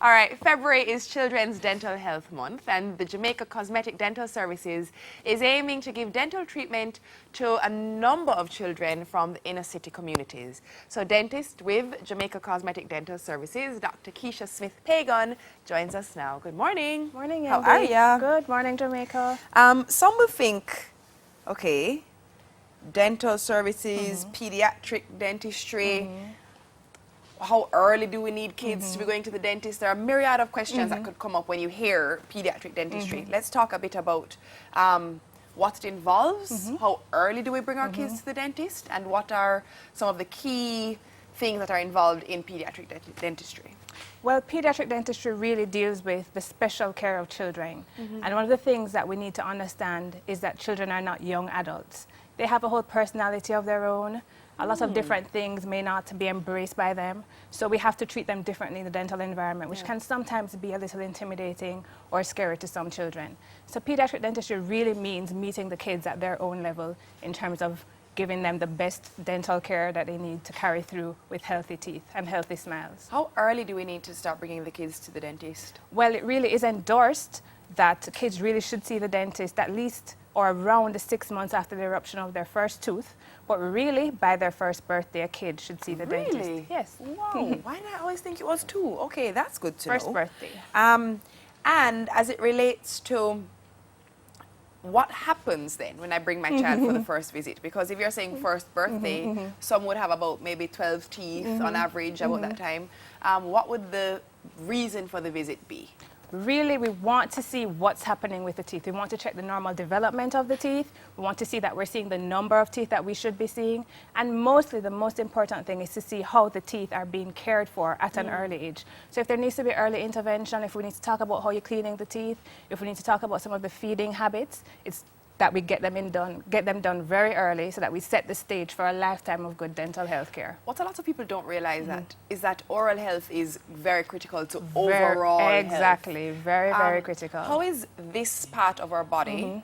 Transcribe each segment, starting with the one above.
All right, February is Children's Dental Health Month, and the Jamaica Cosmetic Dental Services is aiming to give dental treatment to a number of children from the inner city communities. So dentist with Jamaica Cosmetic Dental Services, Dr. Keisha Smith-Pagan, joins us now. Good morning. Morning, How Andy. are you? Good morning, Jamaica. Some will think, okay, dental services, pediatric dentistry, how early do we need kids to be going to the dentist? There are a myriad of questions that could come up when you hear pediatric dentistry. Let's talk a bit about what it involves, how early do we bring our kids to the dentist, and what are some of the key things that are involved in pediatric dentistry? Well, pediatric dentistry really deals with the special care of children. And one of the things that we need to understand is that children are not young adults. They have a whole personality of their own. A lot of different things may not be embraced by them. So we have to treat them differently in the dental environment, which can sometimes be a little intimidating or scary to some children. So pediatric dentistry really means meeting the kids at their own level in terms of giving them the best dental care that they need to carry through with healthy teeth and healthy smiles. How early do we need to start bringing the kids to the dentist? Well, it really is endorsed that kids really should see the dentist at least or around the 6 months after the eruption of their first tooth. But really, by their first birthday, a kid should see the dentist. Yes. Wow. Why did I always think it was 2? Okay, that's good to know. First birthday. And as it relates to what happens then when I bring my child for the first visit? Because if you're saying first birthday, some would have about maybe 12 teeth on average about that time. What would the reason for the visit be? Really, we want to see what's happening with the teeth. We want to check the normal development of the teeth. We want to see that we're seeing the number of teeth that we should be seeing. And mostly, the most important thing is to see how the teeth are being cared for at an early age. So if there needs to be early intervention, if we need to talk about how you're cleaning the teeth, if we need to talk about some of the feeding habits, it's that we get them done very early so that we set the stage for a lifetime of good dental health care. What a lot of people don't realize is that oral health is very critical to overall health. Exactly, very critical. How is this part of our body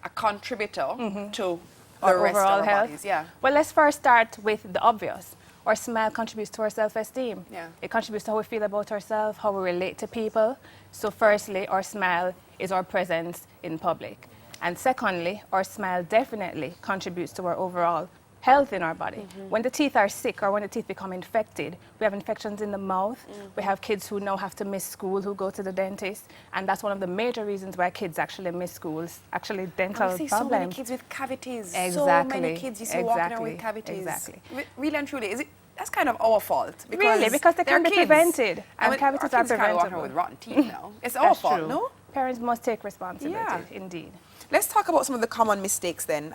a contributor to the Our rest of overall our health? bodies? Yeah. Well, let's first start with the obvious. Our smile contributes to our self-esteem. Yeah. It contributes to how we feel about ourselves, how we relate to people. So firstly, our smile is our presence in public. And secondly, our smile definitely contributes to our overall health in our body. When the teeth are sick or when the teeth become infected, we have infections in the mouth. We have kids who now have to miss school who go to the dentist. And that's one of the major reasons why kids actually miss schools, actually dental I see problems. so many kids with cavities. Exactly. So many kids you see walking around with cavities. Exactly. Really and truly, that's kind of our fault. Really, because they can be prevented. And cavities are Kind of walking around preventable. with rotten teeth now. It's our fault, True. no? Parents must take responsibility, Yeah. indeed. Let's talk about some of the common mistakes then.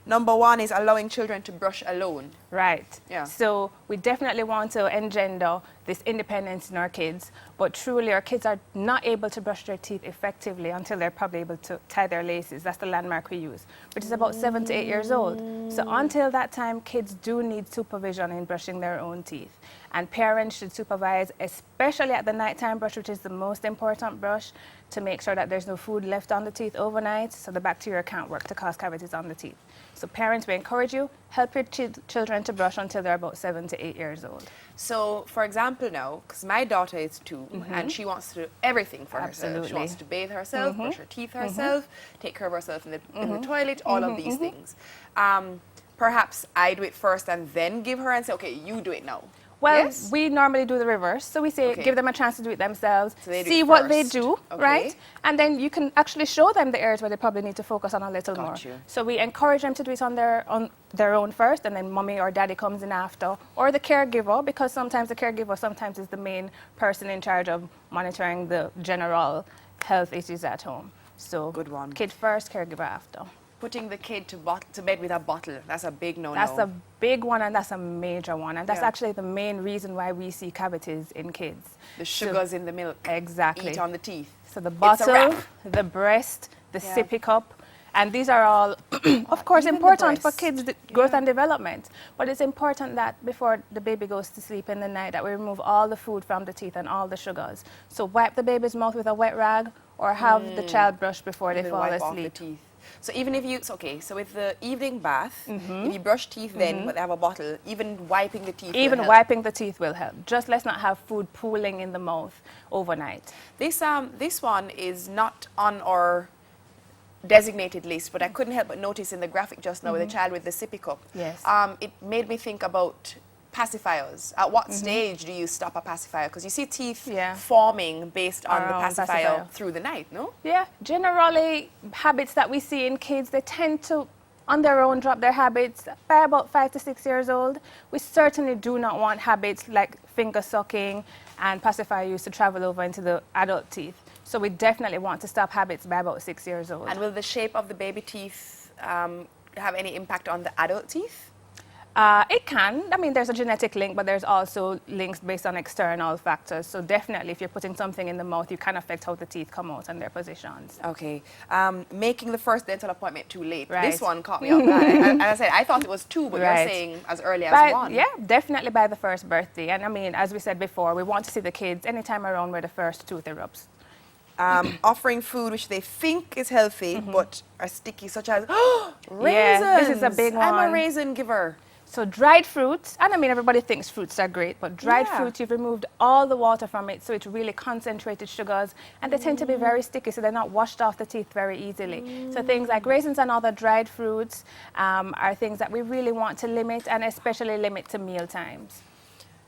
Number one is allowing children to brush alone. Right. Yeah. So we definitely want to engender this independence in our kids, but truly our kids are not able to brush their teeth effectively until they're probably able to tie their laces. That's the landmark we use, which is about 7 to 8 years old. So until that time, kids do need supervision in brushing their own teeth. And parents should supervise, especially at the nighttime brush, which is the most important brush, to make sure that there's no food left on the teeth overnight, so the bacteria can't work to cause cavities on the teeth. So parents, we encourage you, help your children to brush until they're about 7 to 8 years old. So, for example now, because my daughter is 2, and she wants to do everything for herself. She Absolutely. wants to bathe herself, brush her teeth herself, take care of herself in the toilet, all of these things. Perhaps I do it first and then give her and say, okay, you do it now. Well, Yes? we normally do the reverse. So we say, Okay. give them a chance to do it themselves, So they do see it what they first. do, Okay. right? And then you can actually show them the areas where they probably need to focus on a little more. you. So we encourage them to do it on their own first, and then mommy or daddy comes in after, or the caregiver, because sometimes the caregiver sometimes is the main person in charge of monitoring the general health issues at home. So Good one. kid first, caregiver after. Putting the kid to bed with a bottle, that's a big no-no. That's a big one, and that's a major one. And that's Yeah. actually the main reason why we see cavities in kids. The sugars in the milk. Exactly. Eat on the teeth. So the It's a bottle, wrap. the breast, the Yeah. sippy cup, and these are all, of course, Even the important for breast. kids' growth and development. But it's important that before the baby goes to sleep in the night, that we remove all the food from the teeth and all the sugars. So wipe the baby's mouth with a wet rag, or have the child brush before they Even fall wipe off asleep. the teeth. So even if you, so with the evening bath, if you brush teeth then, but they have a bottle, even wiping the teeth Even will help. wiping the teeth will help. Just let's not have food pooling in the mouth overnight. This one is not on our designated list, but I couldn't help but notice in the graphic just now with the child with the sippy cup. Yes. It made me think about pacifiers. At what stage do you stop a pacifier? Because you see teeth forming based on the pacifier through the night, no? Yeah. Generally, habits that we see in kids, they tend to on their own drop their habits by about 5 to 6 years old. We certainly do not want habits like finger sucking and pacifier use to travel over into the adult teeth. So we definitely want to stop habits by about 6 years old. And will the shape of the baby teeth have any impact on the adult teeth? It can. I mean, there's a genetic link, but there's also links based on external factors. So definitely, if you're putting something in the mouth, you can affect how the teeth come out and their positions. Okay. Making the first dental appointment too late. Right. This one caught me off guard. As I said, I thought it was 2, but you're saying as early as 1. Yeah, definitely by the first birthday. And I mean, as we said before, we want to see the kids anytime around where the first tooth erupts. Offering food which they think is healthy but are sticky, such as raisins. Yeah, this is a big one. I'm a raisin giver. So dried fruits, and I mean everybody thinks fruits are great, but dried fruits, you've removed all the water from it, so it's really concentrated sugars, and they tend to be very sticky, so they're not washed off the teeth very easily. So things like raisins and other dried fruits are things that we really want to limit, and especially limit to meal times.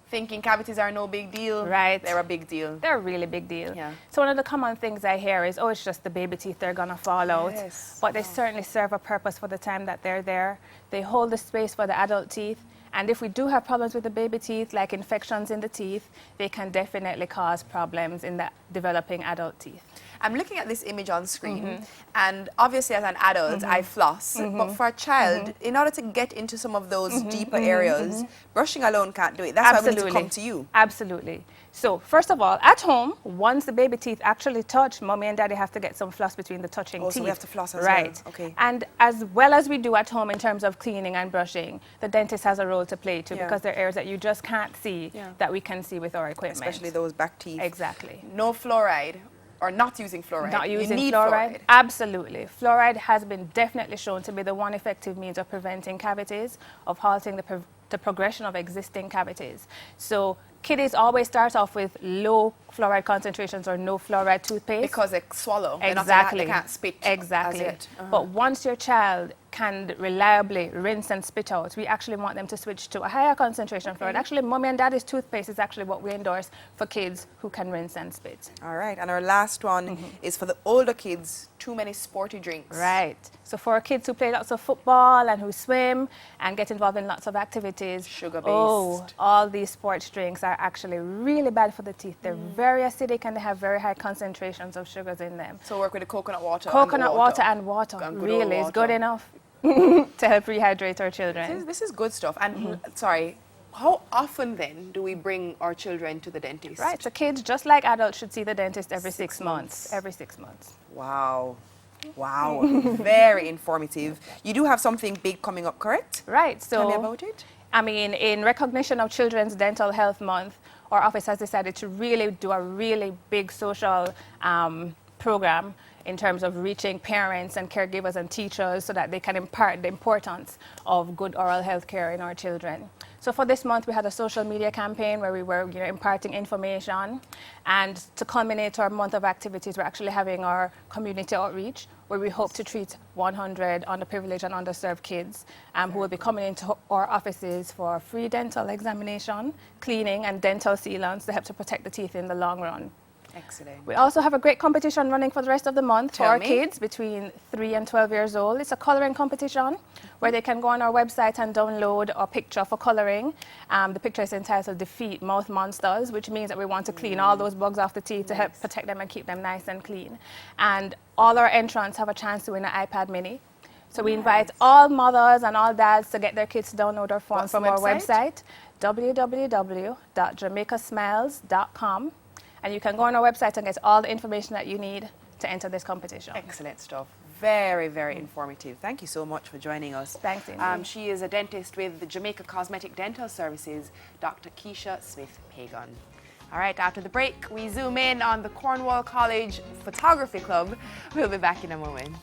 Thinking cavities are no big deal. Right. They're a big deal. They're a really big deal. Yeah. So one of the common things I hear is, oh, it's just the baby teeth, they're going to fall out. Yes. But they certainly serve a purpose for the time that they're there. They hold the space for the adult teeth. And if we do have problems with the baby teeth, like infections in the teeth, they can definitely cause problems in the developing adult teeth. I'm looking at this image on screen, and obviously as an adult, I floss. But for a child, in order to get into some of those deeper areas, brushing alone can't do it. That's why we need to come to you. Absolutely. So first of all, at home, once the baby teeth actually touch, mommy and daddy have to get some floss between the touching teeth. So we have to floss as well. Okay. And as well as we do at home in terms of cleaning and brushing, the dentist has a role to play too, because there are areas that you just can't see that we can see with our equipment. Especially those back teeth. Exactly. No fluoride. Or not using fluoride. Not using you need fluoride. Absolutely. Fluoride has been definitely shown to be the one effective means of preventing cavities, of halting the progression of existing cavities. So kiddies always start off with low fluoride concentrations or no fluoride toothpaste. Because they swallow. Exactly. They can't spit. Exactly. As yet. But once your child can reliably rinse and spit out, we actually want them to switch to a higher concentration of fluoride. Actually, mommy and daddy's toothpaste is actually what we endorse for kids who can rinse and spit. All right. And our last one is for the older kids, too many sporty drinks. Right. So for kids who play lots of football and who swim and get involved in lots of activities, sugar-based. All these sports drinks are actually really bad for the teeth. They're very acidic and they have very high concentrations of sugars in them. So work with the coconut water. Coconut water and water really is good enough to help rehydrate our children. This is good stuff. And sorry, how often then do we bring our children to the dentist? Right. So kids, just like adults, should see the dentist every 6 months. Every 6 months. Wow. Wow. Very informative. You do have something big coming up, correct? Right. So tell me about it. I mean, in recognition of Children's Dental Health Month, our office has decided to really do a really big social program in terms of reaching parents and caregivers and teachers so that they can impart the importance of good oral health care in our children. So for this month, we had a social media campaign where we were imparting information. And to culminate our month of activities, we're actually having our community outreach, where we hope to treat 100 underprivileged and underserved kids who will be coming into our offices for free dental examination, cleaning, and dental sealants to help to protect the teeth in the long run. Excellent. We also have a great competition running for the rest of the month for our kids between 3 and 12 years old. It's a coloring competition where they can go on our website and download a picture for coloring. The picture is entitled Defeat Mouth Monsters, which means that we want to clean all those bugs off the teeth to help protect them and keep them nice and clean. And all our entrants have a chance to win an iPad mini. So we invite all mothers and all dads to get their kids to download our form from our website, www.jamaicasmiles.com. And you can go on our website and get all the information that you need to enter this competition. Excellent stuff. Very, very informative. Thank you so much for joining us. Thanks, Amy. She is a dentist with the Jamaica Cosmetic Dental Services, Dr. Keisha Smith-Pagan. All right, after the break, we zoom in on the Cornwall College Photography Club. We'll be back in a moment.